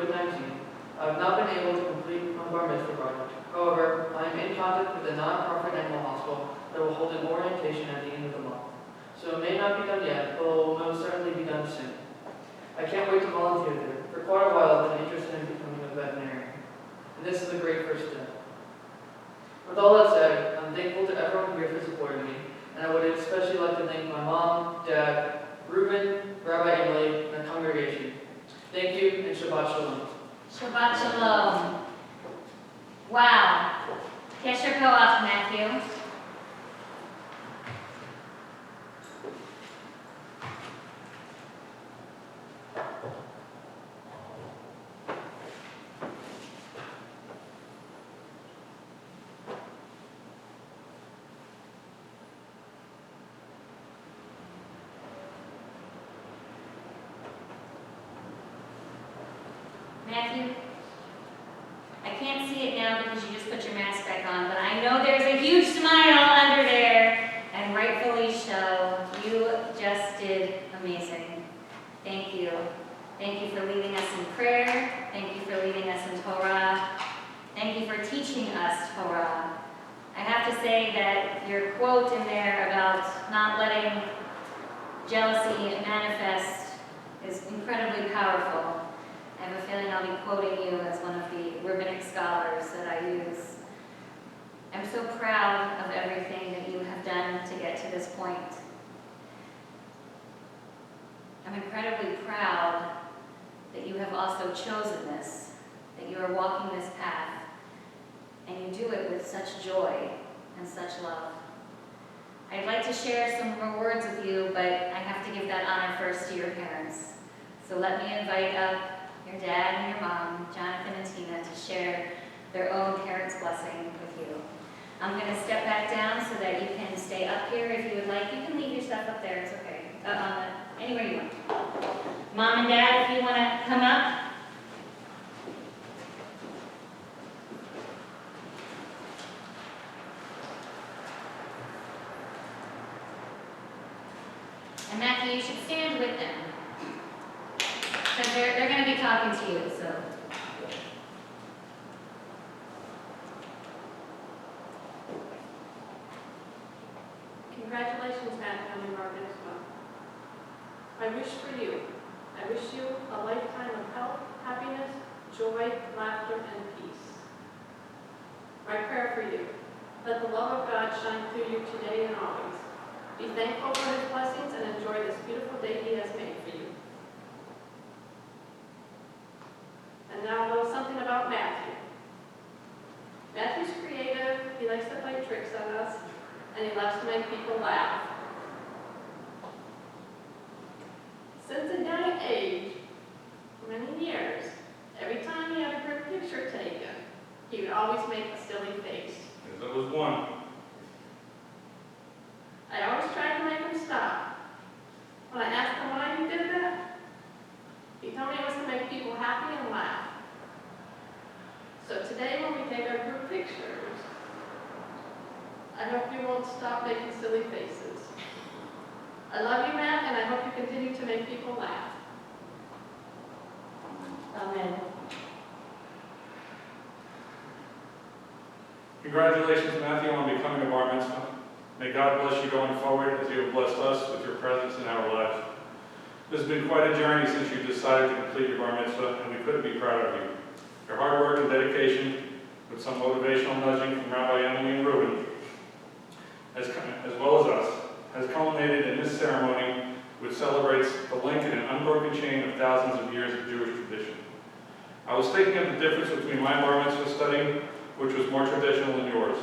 COVID-19, I have not been able to complete my bar mitzvah project. However, I am in contact with a non-profit animal hospital that will hold an orientation at the end of the month. So it may not be done yet, but it will most certainly be done soon. I can't wait to volunteer there. For quite a while, I've been interested in becoming a veterinarian, and this is a great first step. With all that said, I'm thankful to everyone here for supporting me, and I would especially like to thank my mom, dad, Reuben, Rabbi Emily, and the congregation. Thank you, and Shabbat Shalom. Shabbat Shalom. Wow. Kesher Koach, Matthew. Matthew, I can't see it now because you just put your mask back on, but I know there's a huge smile under there, and rightfully so. You just did amazing. Thank you. Thank you for leading us in prayer. Thank you for leading us in Torah. Thank you for teaching us Torah. I have to say that your quote in there about not letting jealousy manifest is incredibly powerful. I have a feeling I'll be quoting you as one of the rabbinic scholars that I use. I'm so proud of everything that you have done to get to this point. I'm incredibly proud that you have also chosen this, that you are walking this path, and you do it with such joy and such love. I'd like to share some more words with you, but I have to give that honor first to your parents. So let me invite up your dad and your mom, Jonathan and Tina, to share their own parents' blessing with you. I'm going to step back down so that you can stay up here if you would like. You can leave your stuff up there, it's okay. Anywhere you want. Mom and Dad, if you want to come up. And Matthew, you should stand with them. Because they're going to be talking to you, so. Congratulations, Matt, on your bar mitzvah. I wish for you. I wish you a lifetime of health, happiness, joy, laughter, and peace. My prayer for you, let the love of God shine through you today and always. Be thankful for his blessings and enjoy this beautiful day he has made for you. And now a little something about Matthew. Matthew's creative, he likes to play tricks on us, and he loves to make people laugh. Since a young age, for many years, every time he had a group picture taken, he would always make a silly face. There was one. I always tried to make him stop. When I asked him why he did that, he told me it was to make people happy and laugh. So today when we take our group pictures, I hope you won't stop making silly faces. I love you, Matt, and I hope you continue to make people laugh. Amen. Congratulations, Matthew, on becoming a bar mitzvah. May God bless you going forward as you have blessed us with your presence in our lives. This has been quite a journey since you decided to complete your bar mitzvah, and we couldn't be prouder of you. Your hard work and dedication, with some motivational nudging from Rabbi Emily and Reuben, as well as us, has culminated in this ceremony which celebrates the link in an unbroken chain of thousands of years of Jewish tradition. I was thinking of the difference between my bar mitzvah study, which was more traditional than yours.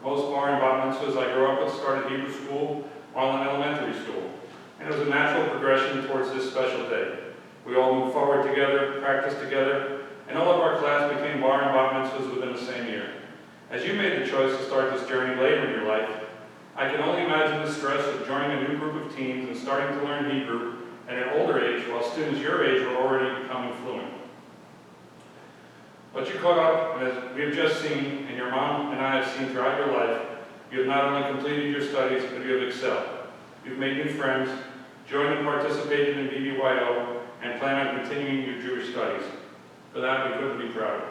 Most bar and bat mitzvahs I grew up with started Hebrew school while in elementary school, and it was a natural progression towards this special day. We all moved forward together, practiced together, and all of our class became bar and bat mitzvahs within the same year. As you made the choice to start this journey later in your life, I can only imagine the stress of joining a new group of teens and starting to learn Hebrew at an older age while students your age were already becoming fluent. But you caught up, and as we have just seen, and your mom and I have seen throughout your life, you have not only completed your studies, but you have excelled. You've made new friends, joined and participated in BBYO, and plan on continuing your Jewish studies. For that, we couldn't be prouder.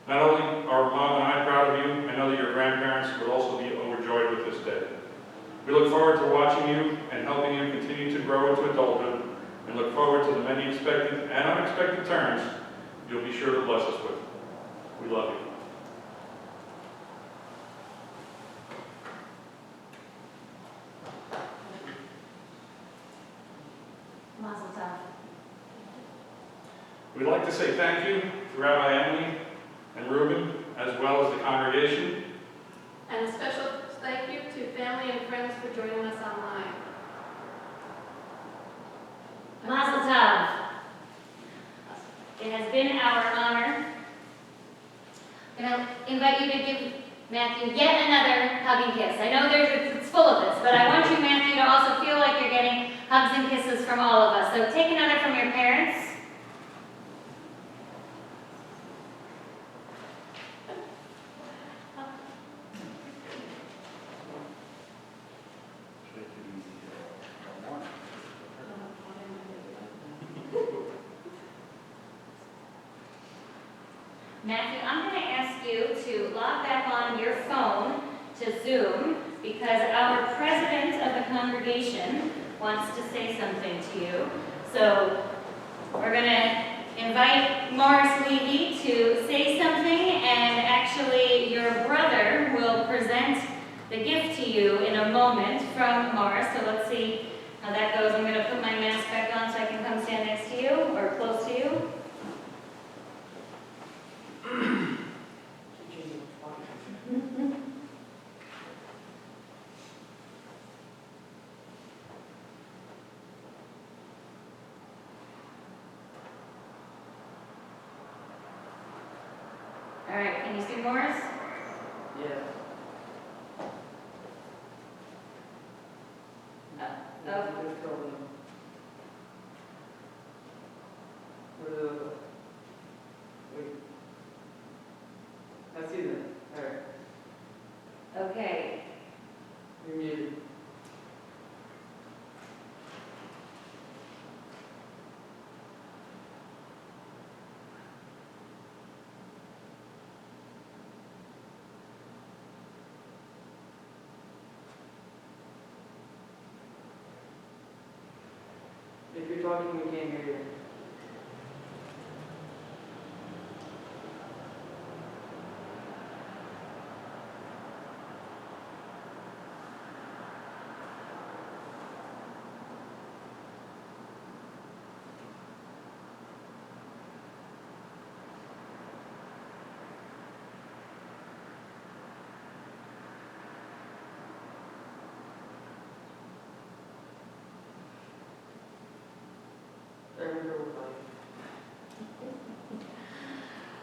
Not only are Mom and I proud of you, I know that your grandparents would also be overjoyed with this day. We look forward to watching you and helping you continue to grow into adulthood, and look forward to the many expected and unexpected turns you'll be sure to bless us with. We love you. Mazel tov. We'd like to say thank you to Rabbi Emily and Reuben, as well as the congregation. And a special thank you to family and friends for joining us online. Mazel tov. It has been our honor. I'm going to invite you to give Matthew yet another hug and kiss. I know it's full of this, but I want you, Matthew, to also feel like you're getting hugs and kisses from all of us. So take another from your parents. Matthew, I'm going to ask you to log back on your phone to Zoom because our president of the congregation wants to say something to you. So we're going to invite Morris Levy to say something, and actually your brother will present the gift to you in a moment from Morris. So let's see how that goes. I'm going to put my mask back on so I can come stand next to you or close to you. All right, can you see Morris? Yeah. Oh. Just tell them. Where do they go? Wait. I see them. All right. Okay. You're muted. If you're talking, we can't hear you.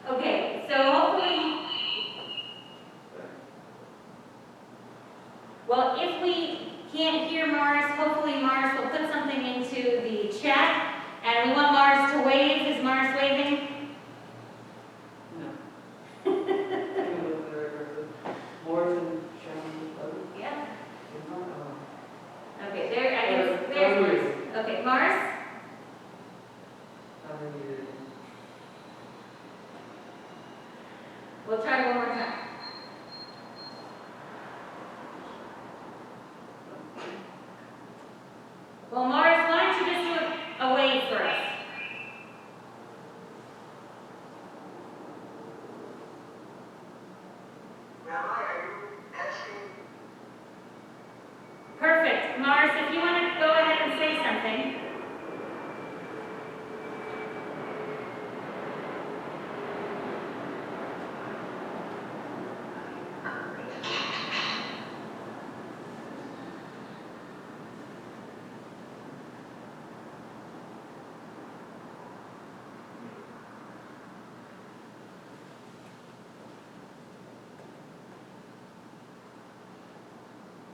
Okay, so hopefully, well, if we can't hear Morris, hopefully Morris will put something into the chat, and we want Morris to wave. Is Morris waving? No. Morris and Sharon. Yeah. Oh. Okay, there's Morris. Okay, Morris? I'm muted. We'll try one more time. Well, Morris, why don't you just do a wave for us? Perfect. Morris, if you want to go ahead and say something.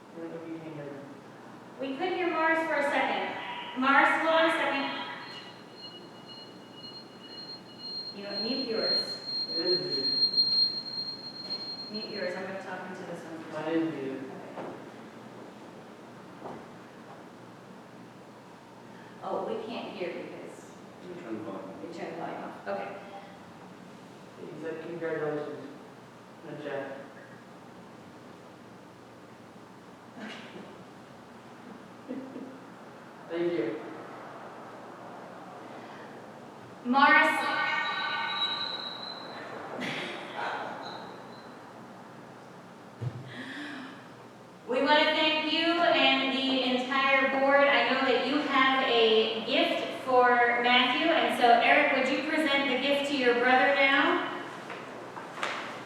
I don't know if you can hear me. We could hear Morris for a second. Morris, hold on a second. You know, mute yours. It is muted. Mute yours. I'm going to talk into this one first. Mine is muted. Okay. Oh, we can't hear because Turn the volume. we turned the volume off. Okay. said congratulations. And a check. Thank you. Morris. We want to thank you and the entire board. I know that you have a gift for Matthew, and so Eric, would you present the gift to your brother now?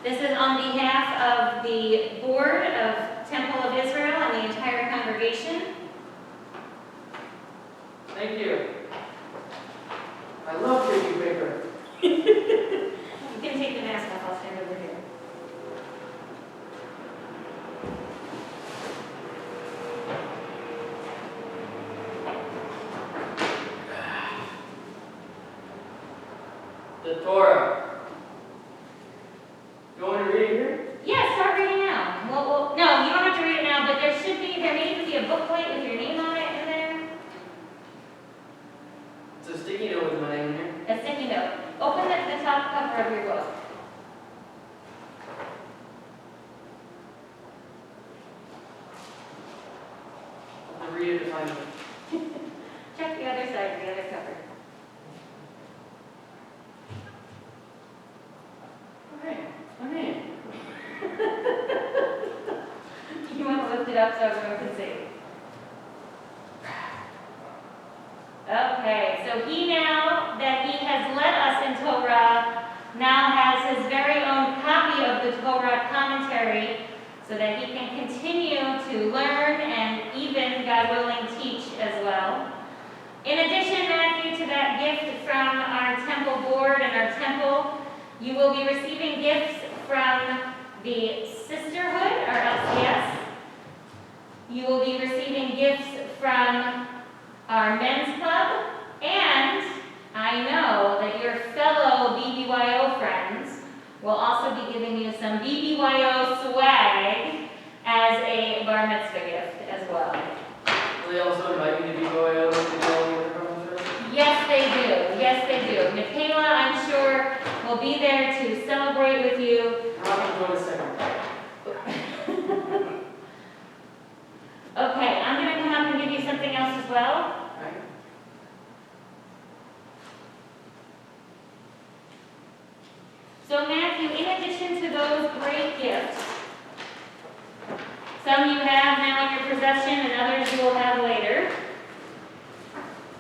This is on behalf of the board of Temple of Israel and the entire congregation. Thank you. I love tissue paper. You can take the mask off, I'll stand over here. The Torah. You want me to read it here? Yeah, start reading now. Well, no, you don't have to read it now, but there needs to be a booklet with your name on it in there. It's a sticky note with my name in here. A sticky note. Open the top cover of your book. I have to read it to find it. Check the other side, the other cover. Okay, my name. You want to lift it up so everyone can see. Okay, so he now that he has led us in Torah, now has his very own copy of the Torah commentary so that he can continue to learn and even, God willing, teach as well. In addition, Matthew, to that gift from our temple board and our temple, you will be receiving gifts from the Sisterhood, or LCS. You will be receiving gifts from our men's club, and I know that your fellow BBYO friends will also be giving you some BBYO swag as a bar mitzvah gift as well. Will they also invite me to be BYO to do all the other conferences? Yes, they do. Yes, they do. Michaela, I'm sure, will be there to celebrate with you. I'm not going to go to second. Okay, I'm going to come up and give you something else as well. Right? So Matthew, in addition to those great gifts, some you have now in your possession and others you will have later,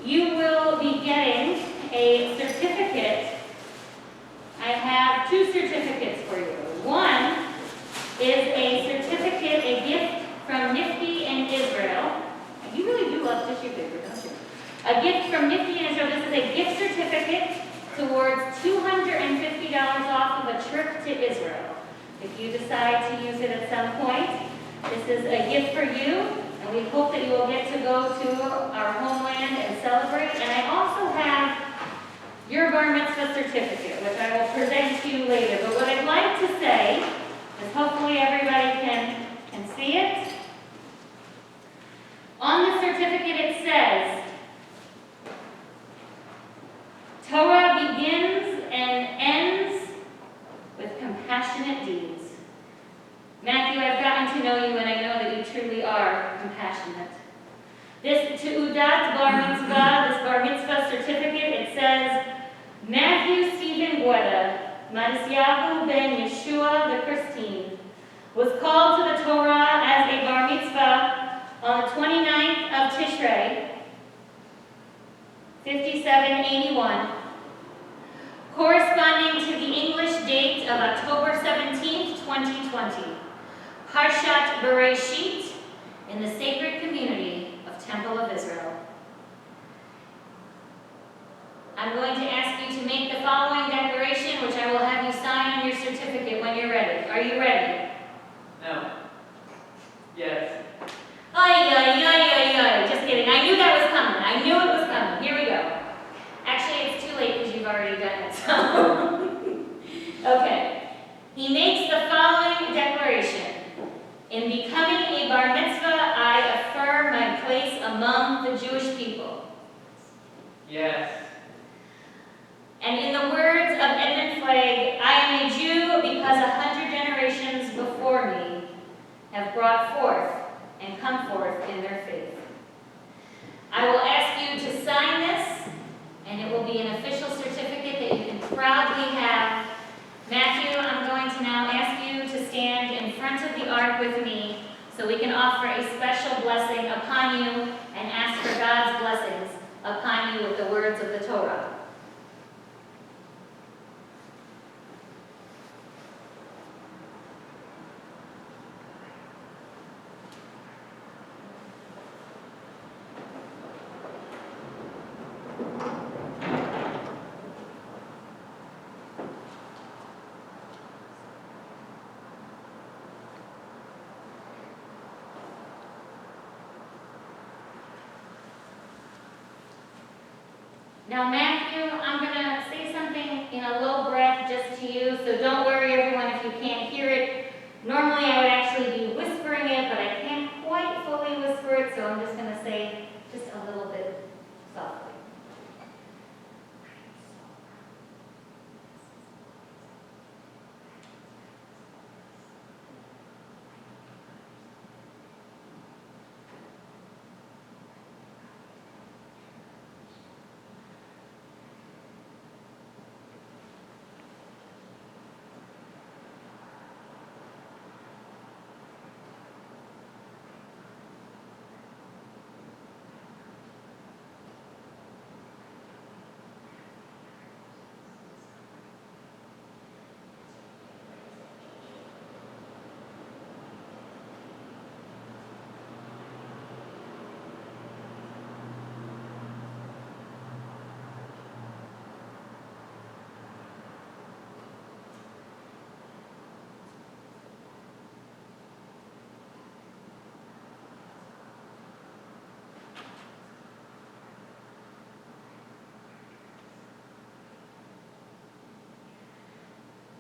you will be getting a certificate. I have two certificates for you. One is a certificate, a gift from Nifty in Israel. You really do love tissue paper, don't you? A gift from Nifty in Israel. This is a gift certificate towards $250 off of a trip to Israel. If you decide to use it at some point, this is a gift for you, and we hope that you will get to go to our homeland and celebrate. And I also have your bar mitzvah certificate, which I will present to you later. But what I'd like to say is hopefully everybody can see it. On the certificate it says, Torah begins and ends with compassionate deeds. Matthew, I've gotten to know you and I know that you truly are compassionate. This Tu'udat Bar Mitzvah, this Bar Mitzvah certificate, it says, Matthew Stephen Guetta, Matisyahu ben Yeshua the Christine, was called to the Torah as a Bar Mitzvah on the 29th of Tishrei, 5781, corresponding to the English date of October 17th, 2020, Parshat Bereshit, in the sacred community of Temple of Israel. I'm going to ask you to make the following declaration, which I will have you sign on your certificate when you're ready. Are you ready? No. Yes. Ay, ay, ay, ay, ay. Just kidding. I knew that was coming. I knew it was coming. Here we go. Actually, it's too late because you've already done it. So. Okay. He makes the following declaration. In becoming a bar mitzvah, I affirm my place among the Jewish people. Yes. And in the words of Edmund Flagg, I am a brought forth and come forth in their faith. I will ask you to sign this, and it will be an official certificate that you can proudly have. Matthew, I'm going to now ask you to stand in front of the ark with me so we can offer a special blessing upon you and ask for God's blessings upon you with the words of the Torah. Now, Matthew, I'm going to say something in a low breath just to you, so don't worry, everyone, if you can't hear it. Normally, I would actually be whispering it, but I can't quite fully whisper it, so I'm just going to say just a little bit softly.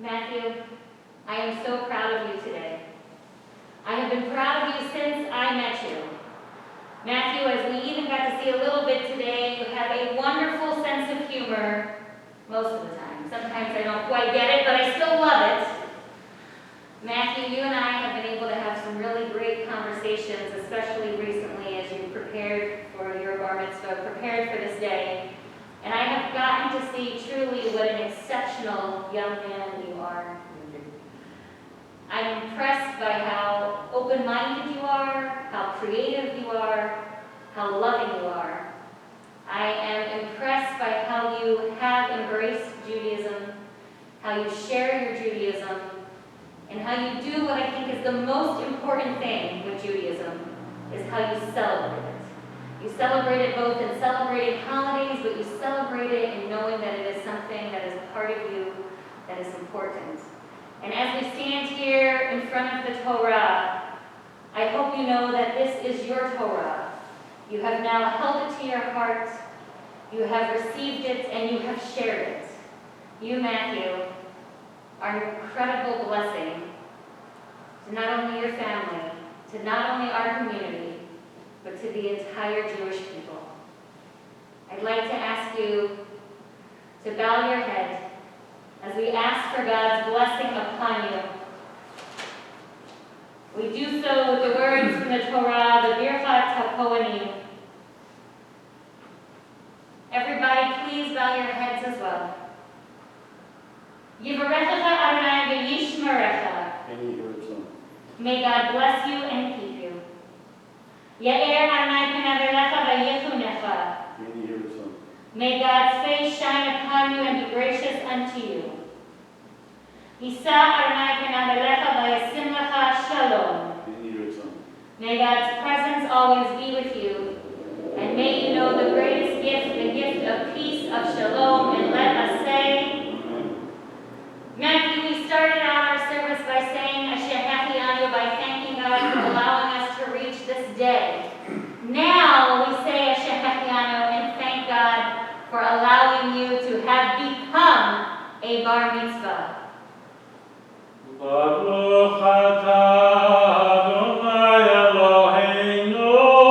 Matthew, I am so proud of you today. I have been proud of you since I met you. Matthew, as we even got to see a little bit today, you have a wonderful sense of humor most of the time. Sometimes I don't quite get it, but I still love it. Matthew, you and I have been able to have some really great conversations, especially recently as you prepared for your bar mitzvah, prepared for this day. And I have gotten to see truly what an exceptional young man you are. I'm impressed by how open-minded you are, how creative you are, how loving you are. I am impressed by how you have embraced Judaism, how you share your Judaism, and how you do what I think is the most important thing with Judaism, is how you celebrate it. You celebrate it both in celebrating holidays, but you celebrate it in knowing that it is something that is part of you that is important. And as we stand here in front of the Torah, I hope you know that this is your Torah. You have now held it to your heart, you have received it, and you have shared it. You, Matthew, are an incredible blessing to not only your family, to not only our community, but to the entire Jewish people. I'd like to ask you to bow your head as we ask for God's blessing upon you. We do so with the words from the Torah, the Birchat HaKohanim. Everybody, please bow your heads as well. Yivarechecha Adonai v'yishmerecha. May God bless you and keep you. Ya'er Adonai panav elecha v'yechunecha. May God's face shine upon you and be gracious unto you. Yisa Adonai panav elecha v'yasim lecha shalom. May God's presence always be with you, and may you know the greatest gift, the gift of peace, of shalom, and let us say, Matthew, we started out our service by saying Asher Hachianu, by thanking God for allowing us to reach this day. Now we say Asher Hachianu and thank God for allowing you to have become a bar mitzvah. Baruch atah